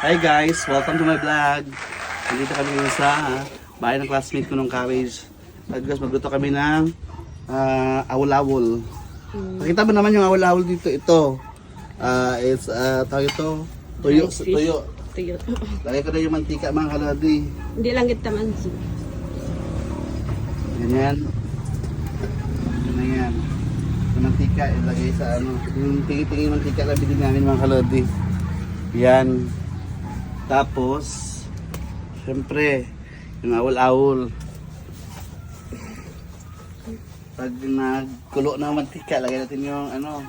Hi guys! Welcome to my vlog. Nandito kami ngayon sa bahay ng classmate ko ng college. At guys, magluto kami ng awol-awol. Nakita mo naman yung awol-awol dito. Ito. It's, tawag ito, tuyo. Tuyo. Tuyo. Lagay ko na yung mantika mga kaladi. Hindi lang kita mansi. Ganyan. Ganyan yan. Yung mantika, ilagay sa ano. Yung tingi-tingi yung mantika na bilhin namin mga kaladi. Yan. Tapos, syempre, yung awol-awol. Pag nagkulo na mantika, lagay natin yung ano.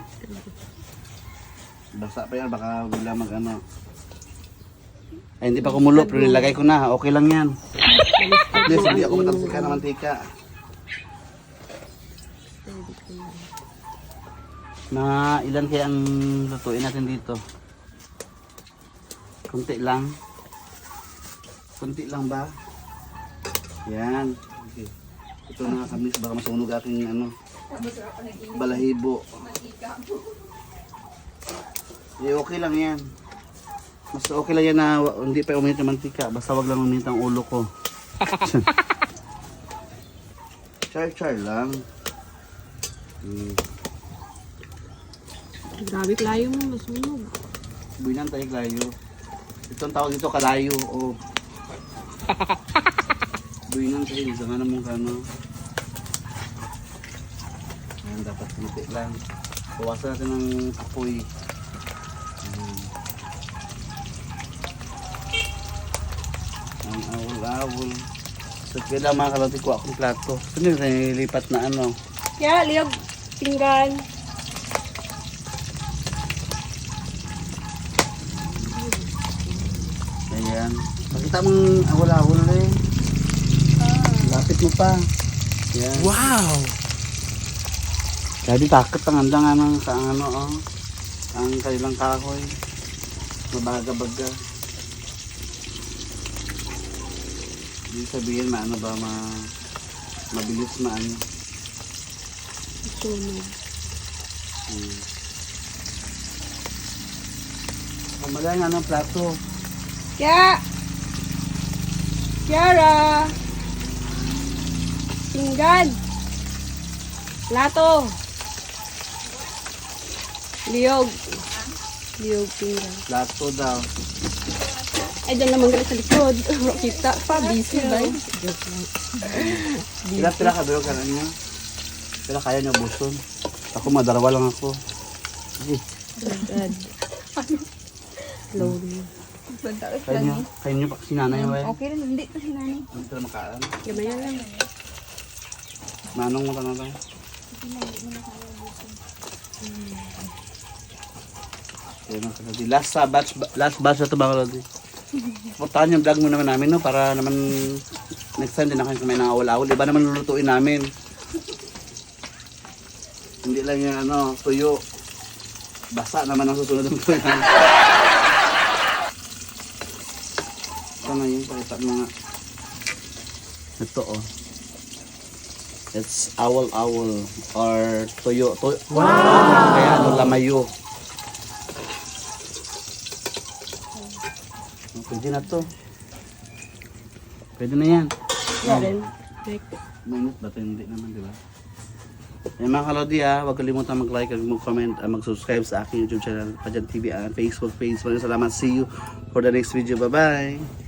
Basta pa yan, baka wala mag ano. Ay, hindi pa kumulo, pero nilagay ko na. Okay lang yan. At least, hindi ako matalsika ng mantika. Na ilan kaya ang lutuin natin dito? Kunti lang. Kunti lang ba? Yan. Okay. Ito na kami, baka masunog aking ano, balahibo. Okay lang yan. Mas okay lang yan na hindi pa uminit yung mantika. Basta wag lang uminit ang ulo ko. Char-char lang. Grabe klayo mo, masunog. Buinan tayo klayo. Ito ang tawag dito, kalayo. O. Buinan tayo. Isa nga namang kano. Ayan, dapat kunti lang. Bawasan natin ng apoy. Ang awol-awol. So, kailangan mga kalati ko akong plato. Ito nyo nililipat na ano. Kaya, liyog, pinggan. Ayan. Makita mong awol-awol eh. Lapit mo pa. Ayan. Wow! Sabi takot ang handa nga ng sa ano oh. Ang kailang kahoy. Mabaga-baga. Hindi sabihin maano ba mabilis maano. Sunog. Kumala nga ng plato. Kaya, Kiara, pinggan, plato, liyog, pinggan. Plato daw. Ay, doon naman galing sa likod. Kita pa, busy ba? Pila ka bro ka niya. Pila kaya niyo buson. Ako madarawa lang ako. Sige. Slowly. Kaya niyo pa si nanay ba? Okay rin, hindi to si nanay. Hindi sila makaan. Gamayan lang. Manong mo tanong tayo. Last batch na ito mga kalodi. Portahan yung vlog mo naman namin no, para naman next time din na kayo kumain ng awal-awal. Iba naman lulutuin namin. Hindi lang yung ano, tuyo. Basa naman ang susunod ng tuyo. Ito na yun, pakita mga ito oh. It's awal-awal or tuyo. Wow! Kaya ano, lamayo. Pwede na to. Pwede na yan. Yan. Mainit ba ito? Hindi naman, di ba? Ay mga kalodi huwag kalimutan mag-like at mag-comment at mag-subscribe sa aking YouTube channel, Pajan TV and Facebook page. Maraming salamat. See you for the next video. Bye-bye!